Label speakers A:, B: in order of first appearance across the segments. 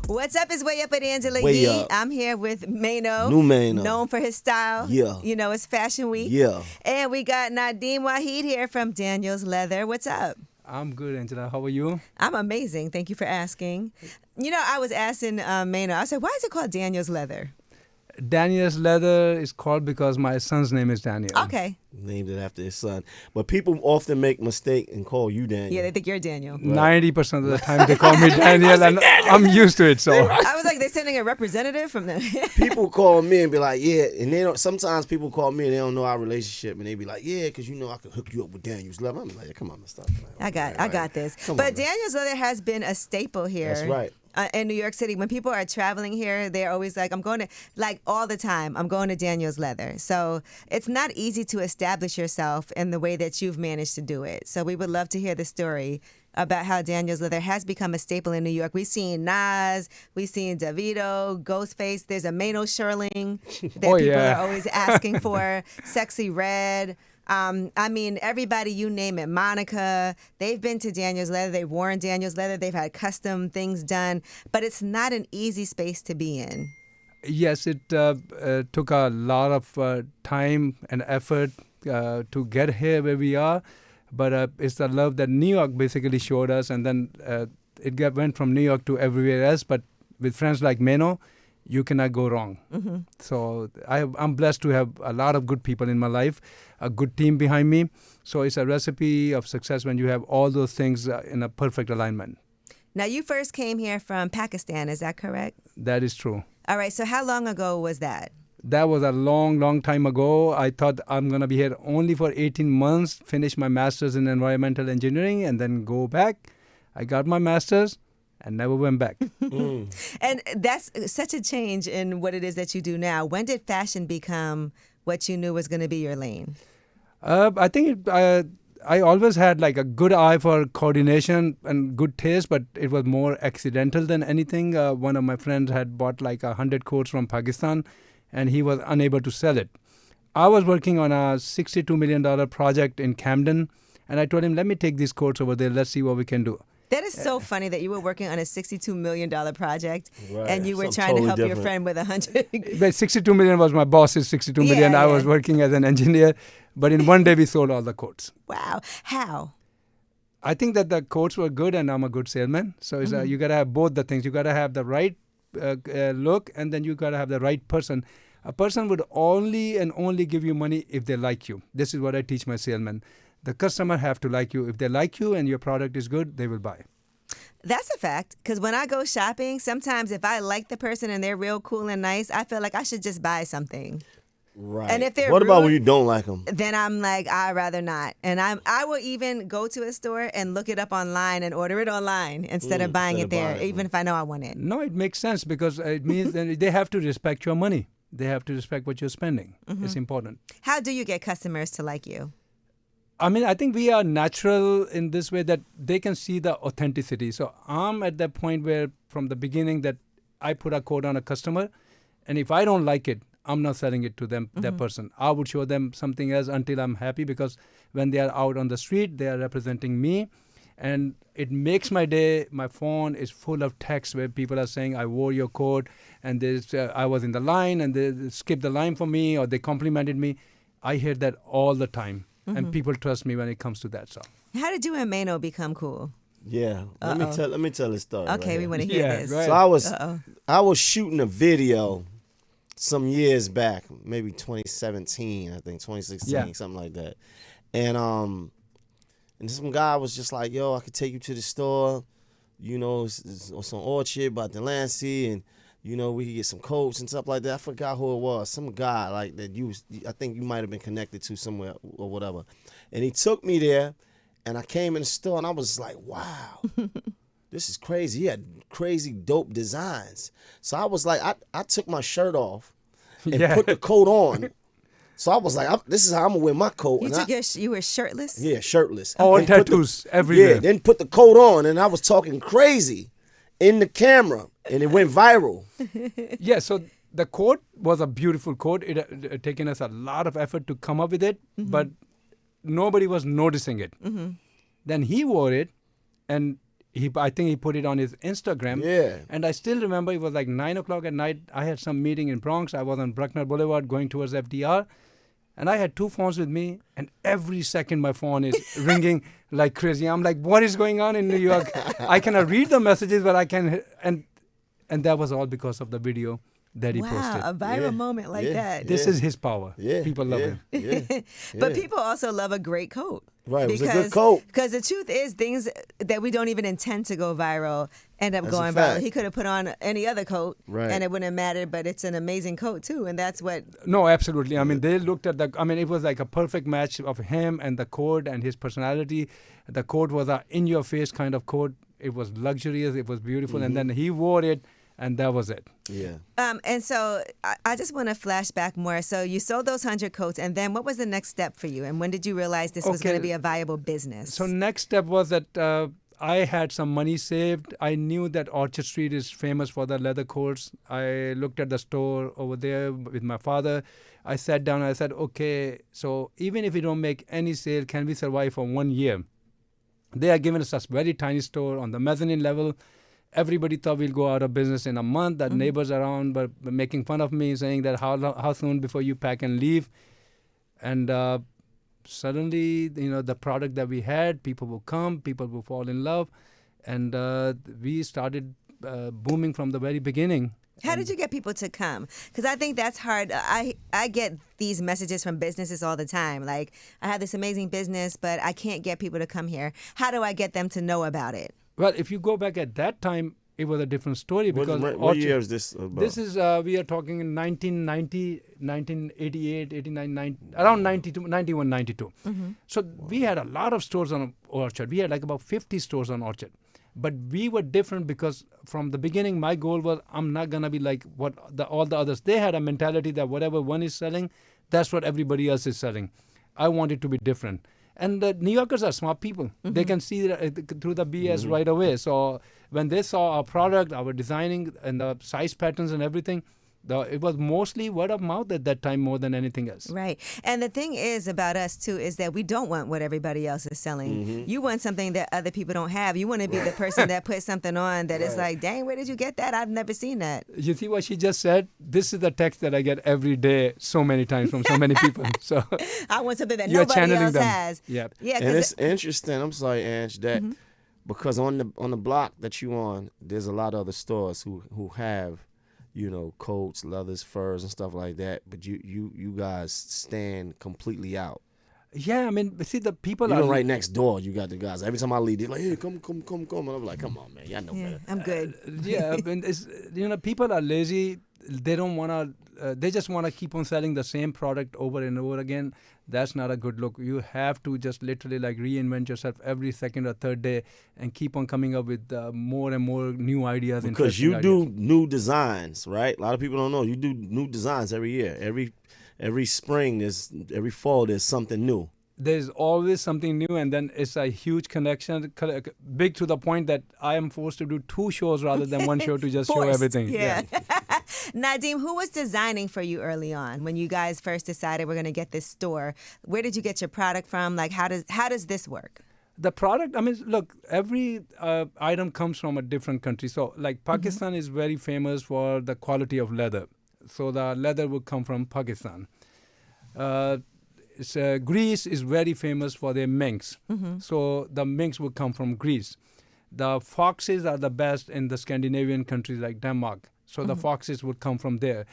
A: What's up? It's Way Up with Angela
B: Way
A: Yee.
B: Up.
A: I'm here with Mano.
B: New Mano.
A: Known for his style.
B: Yeah.
A: You know, it's Fashion Week.
B: Yeah.
A: And we got Nadeem Waheed here from Daniel's Leather. What's up?
C: I'm good, Angela. How are you?
A: I'm amazing. Thank you for asking. You know, I was asking Mano, I said, why is it called Daniel's Leather?
C: Daniel's Leather is called because my son's name is Daniel.
A: Okay.
B: Named it after his son. But people often make mistake and call you Daniel.
A: Yeah, they think you're Daniel.
C: 90% of the time they call me Daniel, and I'm used to it. So
A: I was like, they're sending a representative from them.
B: People call me and be like, yeah, and they don't. Sometimes people call me and they don't know our relationship, and they be like, yeah, because you know I could hook you up with Daniel's Leather. I'm like, come on, let's stop.
A: I got this. But Daniel's Leather has been a staple here.
B: That's right.
A: In New York City, when people are traveling here, they're always like, I'm going to, like all the time, I'm going to Daniel's Leather. So it's not easy to establish yourself in the way that you've managed to do it. So we would love to hear the story about how Daniel's Leather has become a staple in New York. We've seen Nas, we've seen Davido, Ghostface, there's a Mano Sherling that people are always asking for, Sexy Red. I mean, everybody, you name it, Monica, they've been to Daniel's Leather, they've worn Daniel's Leather, they've had custom things done, but it's not an easy space to be in.
C: yes, it took a lot of time and effort to get here where we are, but it's the love that New York basically showed us, and then went from New York to everywhere else. But with friends like Mano, you cannot go wrong.
A: Mm-hmm.
C: So I'm blessed to have a lot of good people in my life, a good team behind me. So it's a recipe of success when you have all those things in a perfect alignment.
A: Now, you first came here from Pakistan, is that correct?
C: That is true.
A: All right, so how long ago was that?
C: That was a long, long time ago. I thought I'm going to be here only for 18 months, finish my master's in environmental engineering, and then go back. I got my master's and never went back.
A: And that's such a change in what it is that you do now. When did fashion become what you knew was going to be your lane?
C: I think I always had like a good eye for coordination and good taste, but it was more accidental than anything. One of my friends had bought like 100 coats from Pakistan, and he was unable to sell it. I was working on a $62 million project in Camden, and I told him, let me take these coats over there. Let's see what we can do.
A: That is so funny that you were working on a $62 million project and you were
B: Something
A: trying to
B: totally
A: help your
B: different.
A: friend with 100.
C: But 62 million was my boss's 62 million.
A: Yeah,
C: I was working as an engineer. But in one day, we sold all the coats.
A: Wow. How?
C: I think that the coats were good, and I'm a good salesman. So it's, you got to have both the things. You got to have the right look, and then you got to have the right person. A person would only give you money if they like you. This is what I teach my salesmen. The customer have to like you. If they like you and your product is good, they will buy.
A: That's a fact. Because when I go shopping, sometimes if I like the person and they're real cool and nice, I feel like I should just buy something.
B: Right.
A: And if they're
B: what about
A: rude,
B: when you don't like them?
A: then I'm like, I'd rather not. And I will even go to a store and look it up online and order it online instead of buying it there, even if I know I want it.
C: No, it makes sense because it means that they have to respect your money. They have to respect what you're spending. It's important.
A: How do you get customers to like you?
C: I mean, I think we are natural in this way that they can see the authenticity. So I'm at that point where from the beginning that I put a code on a customer, and if I don't like it, I'm not selling it to them, that person. I would show them something else until I'm happy, because when they are out on the street, they are representing me. And it makes my day. My phone is full of texts where people are saying, I wore your coat, and I was in the line, and they skipped the line for me, or they complimented me. I hear that all the time. And people trust me when it comes to that. So,
A: How did you and Mano become cool?
B: Yeah. Let me tell the story.
A: Okay, we want to hear this.
C: right.
B: So I was shooting a video some years back, maybe 2017, I think 2016, something like that. And some guy was just like, yo, I could take you to the store, you know, it's on Orchard by Delancey, and you know, we could get some coats and stuff like that. I forgot who it was. Some guy like that I think you might have been connected to somewhere or whatever. And he took me there, and I came in the store, and I was like, wow, this is crazy. He had crazy dope designs. So I was like, I took my shirt off and put the coat on. So I was like, this is how I'm going to wear my coat.
A: You were shirtless?
B: Yeah, shirtless.
C: all tattoos everywhere.
B: Yeah, then put the coat on, and I was talking crazy in the camera, and it went viral.
C: Yeah, so the coat was a beautiful coat. It had taken us a lot of effort to come up with it, but nobody was noticing it. Then he wore it, and I think he put it on his Instagram.
B: Yeah.
C: And I still remember it was like 9 o'clock at night. I had some meeting in Bronx. I was on Bruckner Boulevard going towards FDR. And I had 2 phones with me. And every second my phone is ringing like crazy. I'm like, what is going on in New York? I cannot read the messages, but I can. And that was all because of the video that he posted.
A: Wow, a viral moment like that.
C: This is his power.
B: Yeah.
C: People love him.
B: Yeah.
A: But people also love a great coat.
B: Right, it was a good coat.
A: Because the truth is, things that we don't even intend to go viral end up
B: That's a
A: going viral.
B: fact.
A: He could have put on any other coat,
B: Right.
A: and it wouldn't have mattered. But it's an amazing coat too, and that's what.
C: No, absolutely. I mean, they looked at it was like a perfect match of him and the coat and his personality. The coat was a in-your-face kind of coat. It was luxurious. It was beautiful. And then he wore it, and that was it.
B: Yeah.
A: And so I just want to flash back more. So you sold those 100 coats, and then what was the next step for you? And when did you realize this was going to be a viable business?
C: So next step was that I had some money saved. I knew that Orchard Street is famous for the leather coats. I looked at the store over there with my father. I sat down and I said, okay, so even if we don't make any sale, can we survive for 1 year? They are giving us a very tiny store on the mezzanine level. Everybody thought we'll go out of business in a month. That neighbors around were making fun of me, saying that how soon before you pack and leave. And suddenly, the product that we had, people will come, people will fall in love. And we started booming from the very beginning.
A: How did you get people to come? Because I think that's hard. I get these messages from businesses all the time. Like, I have this amazing business, but I can't get people to come here. How do I get them to know about it?
C: Well, if you go back at that time, it was a different story because
B: what year is this about?
C: This is, we are talking in 1990, 1988, 89, 90, around 92, 91, 92. So we had a lot of stores on Orchard. We had like about 50 stores on Orchard. But we were different because from the beginning, my goal was I'm not going to be like what all the others. They had a mentality that whatever one is selling, that's what everybody else is selling. I wanted to be different. And the New Yorkers are smart people. They can see through the BS right away. So when they saw our product, our designing, and the size patterns and everything, it was mostly word of mouth at that time more than anything else.
A: Right. And the thing is about us, too, is that we don't want what everybody else is selling. You want something that other people don't have. You want to be the person that puts something on that is like, dang, where did you get that? I've never seen that.
C: You see what she just said? This is the text that I get every day so many times from so many people. So
A: I want something that
C: you're
A: nobody
C: channeling
A: else
C: them.
A: has.
C: Yep.
A: Yeah,
B: And it's interesting. I'm sorry, Ange, that because on the block that you on, there's a lot of other stores who have, coats, leathers, furs, and stuff like that. But you guys stand completely out.
C: Yeah, I mean, see, the people
B: Even
C: are
B: right next door, you got the guys. Every time I leave, they're like, "Hey, come!" And I'm like, "Come on, man, y'all know better."
A: I'm good.
C: Yeah, I mean, people are lazy. They don't want to. They just want to keep on selling the same product over and over again. That's not a good look. You have to just literally like reinvent yourself every second or third day and keep on coming up with more and more new ideas.
B: Because you do new designs, right? A lot of people don't know. You do new designs every year. Every spring, every fall, there's something new.
C: There's always something new, and then it's a huge connection, big to the point that I am forced to do 2 shows rather than 1 show to just show everything.
A: Yeah. Nadeem, who was designing for you early on when you guys first decided we're going to get this store? Where did you get your product from? Like, how does this work?
C: The product, I mean, look, every item comes from a different country. So, like, Pakistan is very famous for the quality of leather. So the leather would come from Pakistan. Greece is very famous for their minks. So the minks would come from Greece. The foxes are the best in the Scandinavian countries like Denmark. So the foxes would come from there.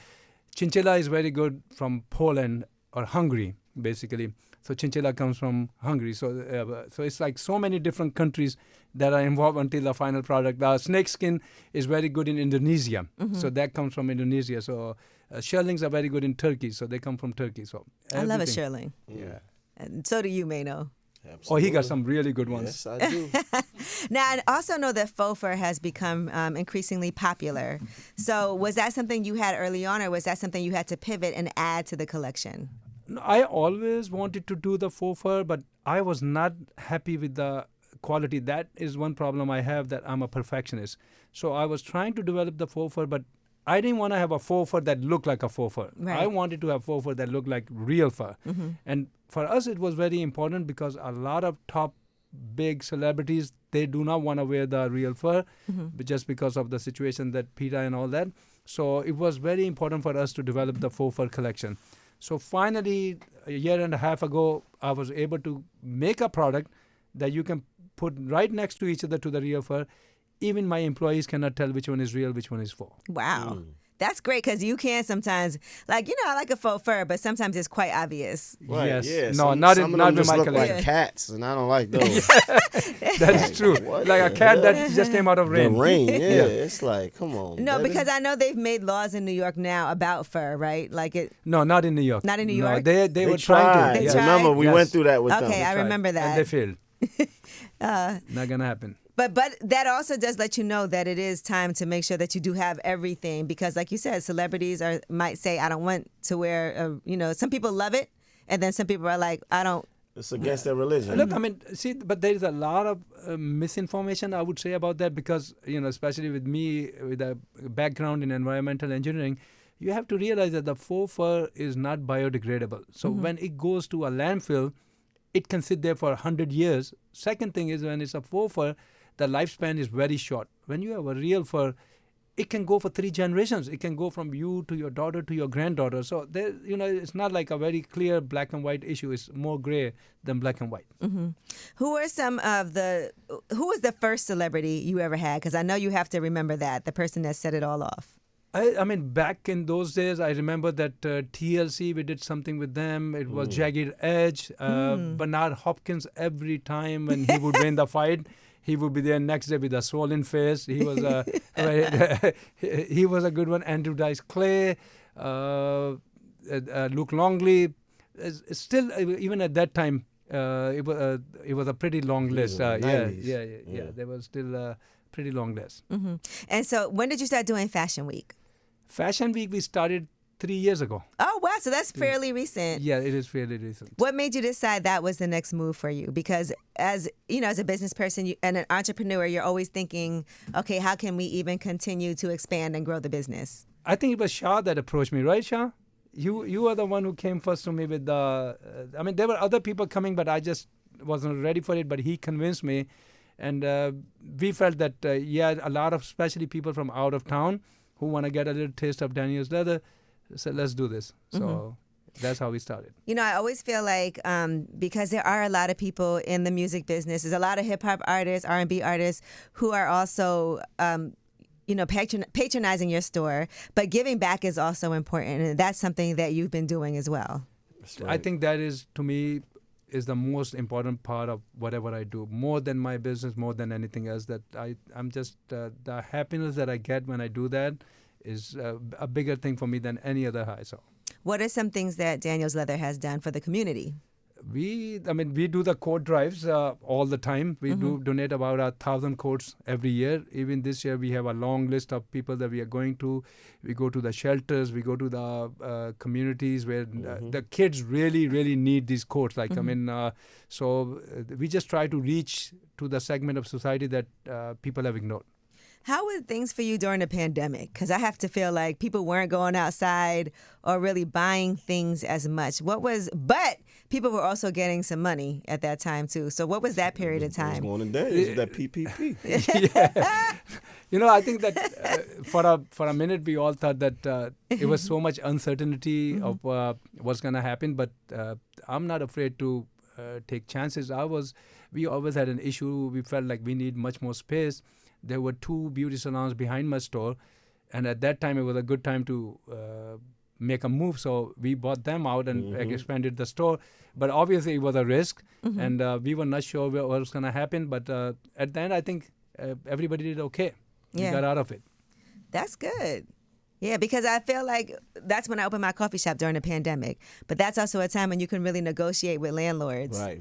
C: Chinchilla is very good from Poland or Hungary, basically. So chinchilla comes from Hungary. So it's like so many different countries that are involved until the final product. The snake skin is very good in Indonesia. So that comes from Indonesia. So shearlings are very good in Turkey. So they come from Turkey. So
A: I love a shearling.
C: Yeah.
A: And so do you, Mano.
B: Absolutely.
C: Oh, he got some really good ones.
B: Yes, I do.
A: Now, I also know that faux fur has become increasingly popular. So was that something you had early on, or was that something you had to pivot and add to the collection?
C: No, I always wanted to do the faux fur, but I was not happy with the quality. That is one problem I have, that I'm a perfectionist. So I was trying to develop the faux fur, but I didn't want to have a faux fur that looked like a faux fur.
A: Right.
C: I wanted to have faux fur that looked like real fur. And for us, it was very important because a lot of top big celebrities, they do not want to wear the real fur, but just because of the situation that PETA and all that. So it was very important for us to develop the faux fur collection. So finally, a year and a half ago, I was able to make a product that you can put right next to each other to the real fur. Even my employees cannot tell which one is real, which one is faux.
A: Wow. That's great because you can sometimes, like, I like a faux fur, but sometimes it's quite obvious.
B: Right,
C: Yes.
B: yeah.
C: No,
B: Some
C: not
B: of
C: in
B: them
C: my
B: just look
C: collection.
B: like cats, and I don't like those.
C: That is true.
B: What
C: Like a
B: the
C: cat
B: hell?
C: that just came out of
B: The
C: rain.
B: rain, it's like, come on.
A: No,
B: baby.
A: because I know they've made laws in New York now about fur, right? Like it.
C: No, not in New York.
A: Not in New
C: No,
A: York?
C: they were
B: tried.
C: trying to.
A: They
C: yeah.
A: tried?
B: Remember, we
C: Yes.
B: went through that with them.
A: Okay, I
C: Tried.
A: remember that.
C: And they failed. Not gonna happen.
A: But that also does let you know that it is time to make sure that you do have everything because, like you said, celebrities might say, "I don't want to wear." Some people love it, and then some people are like, "I don't."
B: It's against their religion.
C: Look, I mean, see, but there is a lot of misinformation, I would say, about that because, especially with me, with a background in environmental engineering, you have to realize that the faux fur is not biodegradable. So when it goes to a landfill, it can sit there for 100 years. Second thing is when it's a faux fur, the lifespan is very short. When you have a real fur, it can go for 3 generations. It can go from you to your daughter to your granddaughter. So there, it's not like a very clear black and white issue. It's more gray than black and white.
A: Who was the first celebrity you ever had? Because I know you have to remember that, the person that set it all off.
C: I mean, back in those days, I remember that TLC, we did something with them. It was Jagged Edge. Bernard Hopkins, every time when he would win the fight, he would be there next day with a swollen face. He was he was a good one. Andrew Dice Clay, Luke Longley. Still, even at that time, it was a pretty long list. Yeah. There was still a pretty long list.
A: And so, when did you start doing Fashion Week?
C: Fashion Week, we started 3 years ago.
A: Oh wow! So that's fairly recent.
C: Yeah, it is fairly recent.
A: What made you decide that was the next move for you? Because as a business person and an entrepreneur, you're always thinking, okay, how can we even continue to expand and grow the business?
C: I think it was Shah that approached me, right, Shah? You are the one who came first to me with the. I mean, there were other people coming, but I just wasn't ready for it. But he convinced me, and we felt that a lot of, especially people from out of town, who want to get a little taste of Daniel's leather, said, let's do this. So that's how we started.
A: I always feel like because there are a lot of people in the music business, there's a lot of hip hop artists, R&B artists who are also, patronizing your store, but giving back is also important. And that's something that you've been doing as well.
B: That's right.
C: I think that is, to me, is the most important part of whatever I do, more than my business, more than anything else. That I'm just, the happiness that I get when I do that is a bigger thing for me than any other high. So,
A: what are some things that Daniel's Leather has done for the community?
C: we do the coat drives all the time. We do donate about 1,000 coats every year. Even this year, we have a long list of people that we are going to. We go to the shelters. We go to the communities where the kids really, really need these coats. So we just try to reach to the segment of society that people have ignored.
A: How were things for you during the pandemic? Because I have to feel like people weren't going outside or really buying things as much. But people were also getting some money at that time too. So what was that period of time?
B: It was going to dance with that PPP.
C: I think that for a minute we all thought that it was so much uncertainty of what's going to happen. But I'm not afraid to take chances. We always had an issue. We felt like we need much more space. There were 2 beauty salons behind my store, and at that time it was a good time to make a move. So we bought them out and expanded the store. But obviously it was a risk, and we were not sure what was going to happen. But at the end, I think everybody did okay. We got out of it.
A: That's good. Yeah, because I feel like that's when I opened my coffee shop during the pandemic. But that's also a time when you can really negotiate with landlords.
B: Right.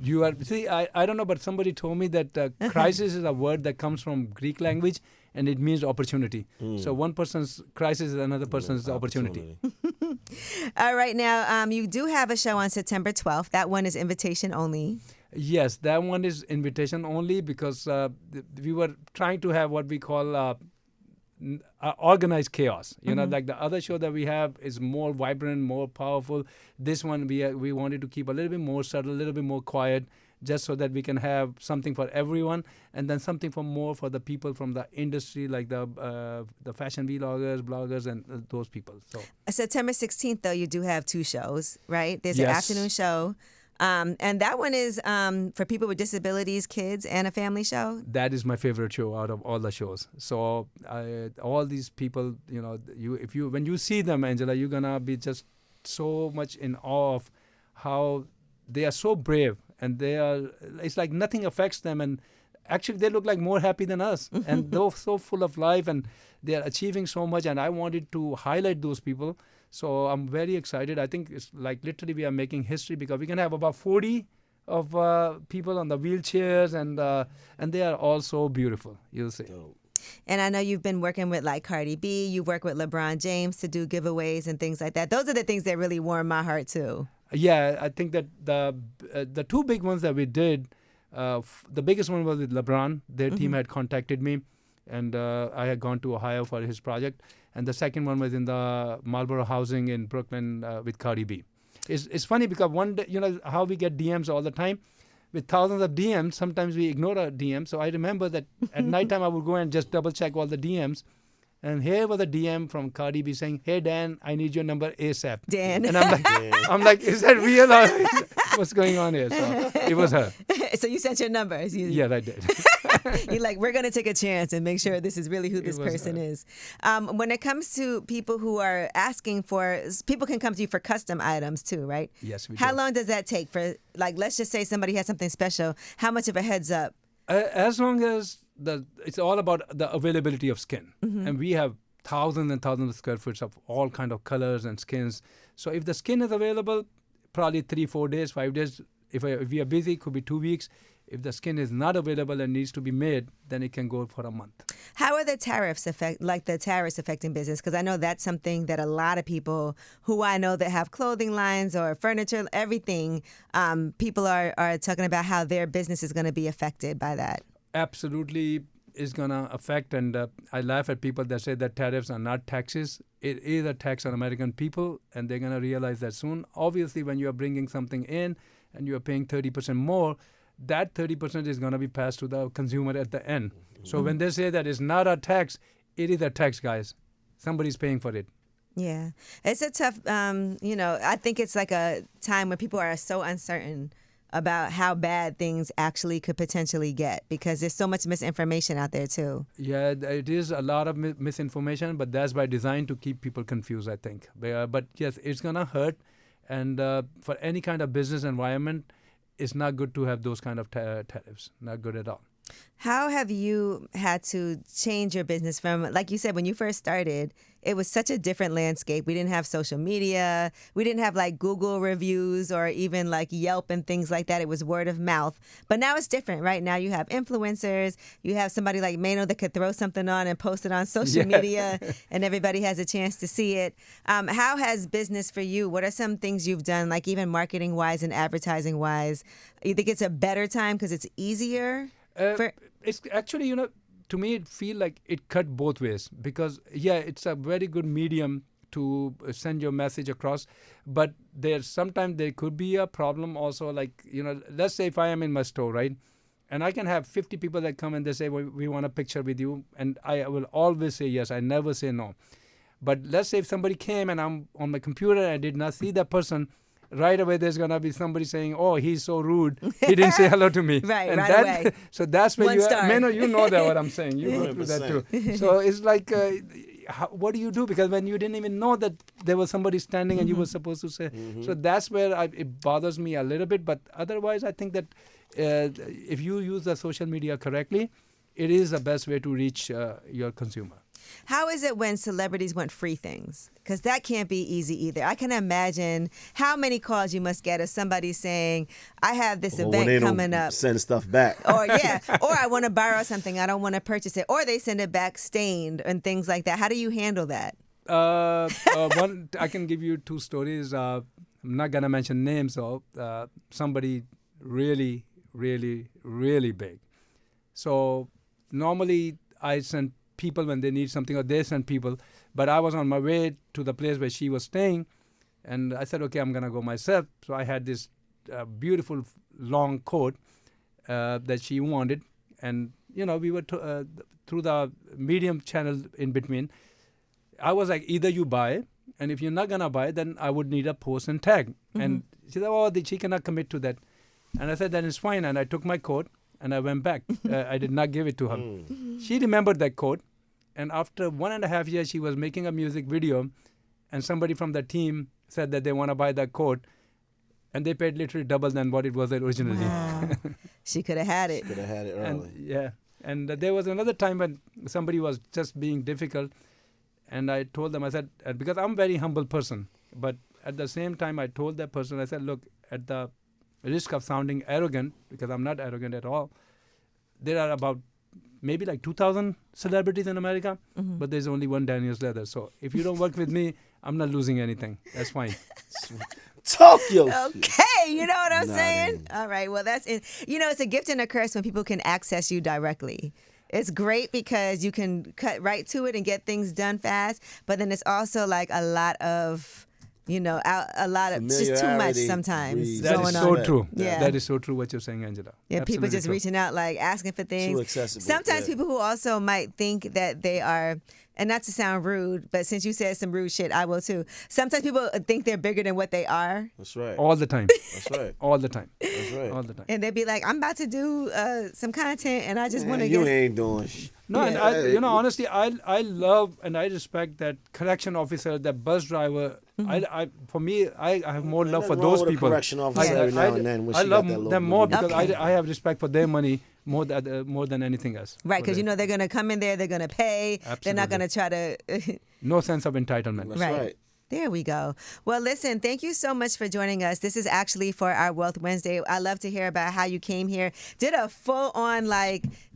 C: I don't know, but somebody told me that crisis is a word that comes from Greek language, and it means opportunity. So one person's crisis is another person's opportunity.
A: All right, now you do have a show on September 12th. That one is invitation only.
C: Yes, that one is invitation only because we were trying to have what we call organized chaos. Like the other show that we have is more vibrant, more powerful. This one we wanted to keep a little bit more subtle, a little bit more quiet, just so that we can have something for everyone, and then something for more for the people from the industry, like the fashion vloggers, bloggers, and those people. So
A: September 16th, though, you do have 2 shows, right? There's an
C: Yes.
A: afternoon show. And that one is for people with disabilities, kids, and a family show.
C: that is my favorite show out of all the shows. So all these people, when you see them, Angela, you're gonna be just so much in awe of how they are so brave, and it's like nothing affects them, and actually they look like more happy than us, and they're so full of life, and they are achieving so much, and I wanted to highlight those people. So I'm very excited. I think it's like literally we are making history, because we can have about 40 of people on the wheelchairs, and they are all so beautiful. You'll see.
B: Dope.
A: And I know you've been working with like Cardi B. You work with LeBron James to do giveaways and things like that. Those are the things that really warm my heart too.
C: Yeah, I think that the 2 big ones that we did, the biggest one was with LeBron. Their team had contacted me, and I had gone to Ohio for his project. And the second one was in the Marlboro Housing in Brooklyn with Cardi B. It's funny because one day, how we get DMs all the time. With thousands of DMs, sometimes we ignore a DM. So I remember that at nighttime I would go and just double check all the DMs. And here was a DM from Cardi B saying, "Hey Dan, I need your number ASAP."
A: Dan.
C: And I'm like, is that real or what's going on here? So it was her.
A: So you sent your numbers.
C: Yeah, I did.
A: You're like, we're going to take a chance and make sure this is really who this
C: was
A: person
C: her.
A: is. When it comes to people who are asking for, people can come to you for custom items too, right?
C: Yes, we
A: How
C: do.
A: long does that take for, like, let's just say somebody has something special. How much of a heads up?
C: As long as it's all about the availability of skin. And we have thousands and thousands of square feet of all kind of colors and skins. So if the skin is available, probably 3-4 days, 5 days. If we are busy, it could be 2 weeks. If the skin is not available and needs to be made, then it can go for a month.
A: How are the tariffs affecting business? Because I know that's something that a lot of people who I know that have clothing lines or furniture, everything, people are talking about how their business is going to be affected by that.
C: Absolutely is going to affect, and I laugh at people that say that tariffs are not taxes. It is a tax on American people, and they're going to realize that soon. Obviously, when you are bringing something in and you are paying 30% more, that 30% is going to be passed to the consumer at the end. So when they say that it's not a tax, it is a tax, guys. Somebody's paying for it.
A: Yeah. It's a tough, I think it's like a time when people are so uncertain about how bad things actually could potentially get, because there's so much misinformation out there too.
C: Yeah, it is a lot of misinformation, but that's by design to keep people confused, I think. But yes, it's going to hurt. And for any kind of business environment, it's not good to have those kind of tariffs. Not good at all.
A: How have you had to change your business from, like you said, when you first started, it was such a different landscape. We didn't have social media. We didn't have like Google reviews or even like Yelp and things like that. It was word of mouth. But now it's different, right? Now you have influencers. You have somebody like Mano that could throw something on and post it on social media, and everybody has a chance to see it. How has business for you? What are some things you've done, like even marketing-wise and advertising-wise? You think it's a better time because it's easier?
C: It's actually, to me, it feel like it cut both ways, because, it's a very good medium to send your message across. But sometimes there could be a problem also, like, let's say if I am in my store, right? And I can have 50 people that come and they say, we want a picture with you. And I will always say yes. I never say no. But let's say if somebody came and I'm on my computer and I did not see that person, right away there's going to be somebody saying, "Oh, he's so rude. He didn't say hello to me."
A: Right,
C: and
A: right away.
C: So that's where
A: One star.
C: Mano, you know that what I'm saying. You go through that too.
B: 100%.
C: So it's like, what do you do? Because when you didn't even know that there was somebody standing and you were supposed to say. So that's where it bothers me a little bit. But otherwise, I think that if you use the social media correctly, it is the best way to reach your consumer.
A: How is it when celebrities want free things? Because that can't be easy either. I can imagine how many calls you must get of somebody saying, I have this
B: Or when
A: event
B: they
A: coming
B: don't
A: up.
B: send stuff back.
A: Or I want to borrow something. I don't want to purchase it. Or they send it back stained and things like that. How do you handle that?
C: One, I can give you 2 stories. I'm not going to mention names of somebody really, really, really big. So normally I send people when they need something, or they send people. But I was on my way to the place where she was staying, and I said, okay, I'm going to go myself. So I had this a beautiful long coat that she wanted, and we were through the medium channel in between. I was like, either you buy, and if you're not gonna buy, then I would need a post and tag. And she said, oh, she cannot commit to that. And I said, then it's fine. And I took my coat and I went back. I did not give it to her. She remembered that coat. And after 1.5 years, she was making a music video, and somebody from the team said that they want to buy that coat, and they paid literally double than what it was originally.
A: Wow. She could have had it.
B: Could have had it early.
C: And there was another time when somebody was just being difficult, and I told them, I said, because I'm a very humble person, but at the same time, I told that person, I said, look, at the risk of sounding arrogant, because I'm not arrogant at all, there are about maybe like 2,000 celebrities in America, but there's only one Daniels Leather. So if you don't work with me, I'm not losing anything. That's fine.
B: Talk your
A: Okay, you know what I'm
B: Nah,
A: saying? All right, well, that's it. It's a gift and a curse when people can access you directly. It's great because you can cut right to it and get things done fast, but then it's also like a lot of, a lot of, it's just too much sometimes
C: That
A: going
C: is
A: on.
C: so true.
A: Yeah.
C: That is so true what you're saying, Angela.
A: Yeah, people
C: Absolutely
A: just
C: true.
A: reaching out, like asking for things.
B: Too accessible.
A: Sometimes people who also might think that they are, and not to sound rude, but since you said some rude shit, I will too. Sometimes people think they're bigger than what they are.
B: That's right.
C: All the time.
B: That's right.
C: All the time.
B: That's right.
C: All the time.
A: And they'd be like, I'm about to do some content and I just want to
B: You
A: get...
B: ain't doing shit.
C: No,
A: Yeah.
C: and honestly, I love and I respect that correction officer, that bus driver. I have more love for those people.
B: Correction officer every now and then when
C: I
B: she
C: love
B: got that little
C: them more
B: movie.
C: because
A: Okay.
C: I have respect for their money more than anything else.
A: Right, because they're going to come in there, they're going to pay. They're not going to try to...
C: No sense of entitlement.
B: That's
A: Right.
B: right.
A: There we go. Well, listen, thank you so much for joining us. This is actually for our Wealth Wednesday. I love to hear about how you came here, did a full-on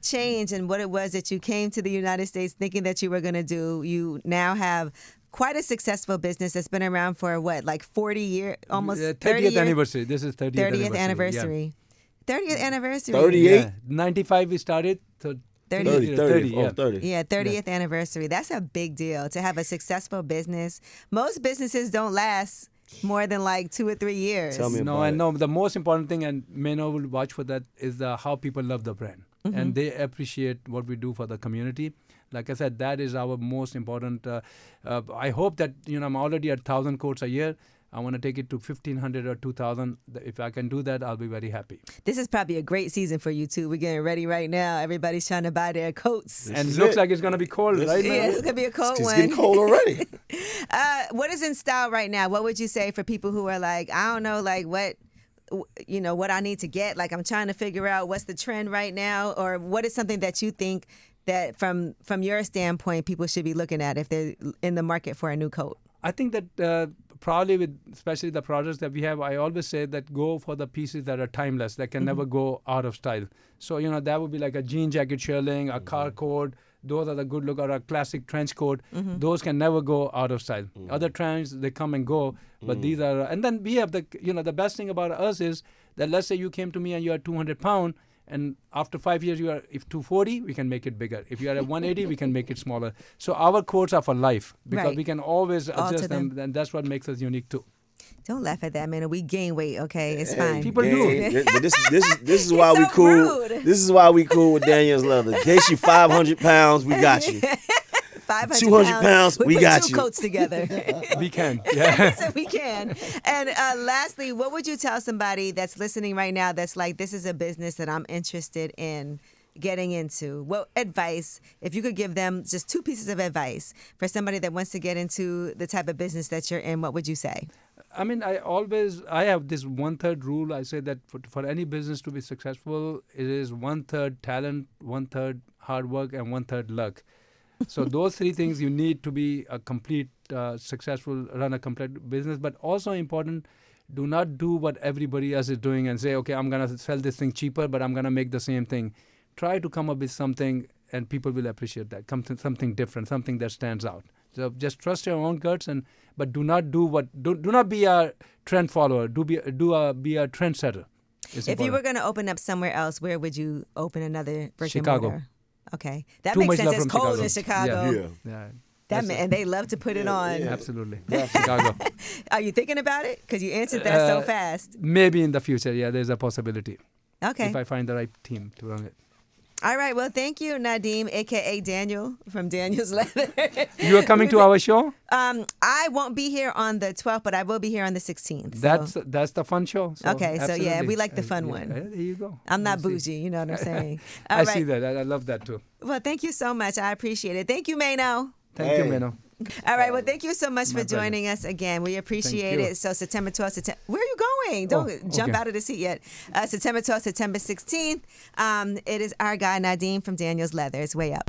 A: change in what it was that you came to the United States thinking that you were going to do. You now have quite a successful business that's been around for 40 years, almost 30 years?
C: anniversary. This is 30th
A: anniversary. 30th anniversary.
B: 38?
C: Yeah. 95 we started. So
A: 30.
B: 30.
C: yeah.
B: 30.
A: Yeah, 30th anniversary. That's a big deal to have a successful business. Most businesses don't last more than 2 or 3 years.
B: Tell me
C: No,
B: about
C: I
B: it.
C: know the most important thing, and Mano will watch for that, is how people love the brand. And they appreciate what we do for the community. Like I said, that is our most important. I hope that, I'm already at 1,000 coats a year. I want to take it to 1,500 or 2,000. If I can do that, I'll be very happy.
A: This is probably a great season for you too. We're getting ready right now. Everybody's trying to buy their coats.
C: And
B: is
C: it looks
B: it.
C: like it's going to be cold,
B: This
C: right?
B: is
A: Yeah,
C: Mano?
A: it's gonna be a cold
B: It's
A: one.
B: getting cold already.
A: What is in style right now? What would you say for people who are I don't know, what I need to get? I'm trying to figure out what's the trend right now, or what is something that you think that from your standpoint people should be looking at if they're in the market for a new coat?
C: I think that probably especially the products that we have, I always say that go for the pieces that are timeless, that can never go out of style. So, that would be like a jean jacket shearling, a car coat. Those are the good look, or a classic trench coat. Those can never go out of style. Other trends, they come and go, but these are, and then we have the best thing about us is that let's say you came to me and you are 200 pounds, and after 5 years, if 240, we can make it bigger. If you are at 180, we can make it smaller. So our coats are for life because
A: Right.
C: we can always
A: Alter
C: adjust them,
A: them.
C: and that's what makes us unique too.
A: Don't laugh at that, man. We gain weight, okay? It's
B: Hey,
A: fine.
C: People do.
B: But this is why
A: He's
B: we
A: so
B: cool.
A: rude.
B: This is why we cool with Daniel's Leather. In case you 500 pounds, we got you.
A: 500
B: 200 pounds, we
A: put
B: got
A: two
B: you.
A: coats together.
C: We can. Yeah.
A: So we can. And lastly, what would you tell somebody that's listening right now that's this is a business that I'm interested in getting into? What advice, if you could give them just 2 pieces of advice for somebody that wants to get into the type of business that you're in, what would you say?
C: I mean, I have this 1/3 rule. I say that for any business to be successful, it is 1/3 talent, 1/3 hard work, and 1/3 luck. So those 3 things you need to be a complete run a complete business. But also important, do not do what everybody else is doing and say, okay, I'm going to sell this thing cheaper, but I'm going to make the same thing. Try to come up with something, and people will appreciate that. Come to something different, something that stands out. So just trust your own guts, but do not be a trend follower. Be a trendsetter.
A: If you were going to open up somewhere else, where would you open another brick
C: Chicago.
A: and mortar? Okay. That
C: Too
A: makes
C: much
A: sense.
C: love
A: It's
C: from
A: cold
C: Chicago.
A: in Chicago.
B: Yeah.
C: Yeah.
A: And they love to put it on.
B: yeah.
C: Absolutely.
B: Yeah.
C: Chicago.
A: Are you thinking about it? Because you answered that so fast.
C: Maybe in the future, yeah, there's a possibility.
A: Okay.
C: If I find the right team to run it.
A: All right. Well, thank you, Nadeem, a.k.a. Daniel from Daniel's Leather.
C: You are coming to our show?
A: I won't be here on the 12th, but I will be here on the 16th. So.
C: That's the fun show. So
A: Okay, so yeah,
C: absolutely.
A: we like the fun one.
C: There you go.
A: I'm not
C: We'll
A: bougie, you know what I'm saying?
C: I
A: All
C: see
A: right.
C: that. I love that too.
A: Well, thank you so much. I appreciate it. Thank you, Mano.
C: Thank you, Mano.
A: All right. Well, thank you so much
C: My
A: for joining us again. We appreciate
C: Thank you.
A: it. So September 12th, where are you going? Don't jump
C: okay.
A: out of the seat yet. September 12th, September 16th. It is our guy, Nadeem from Daniel's Leather. It's way up.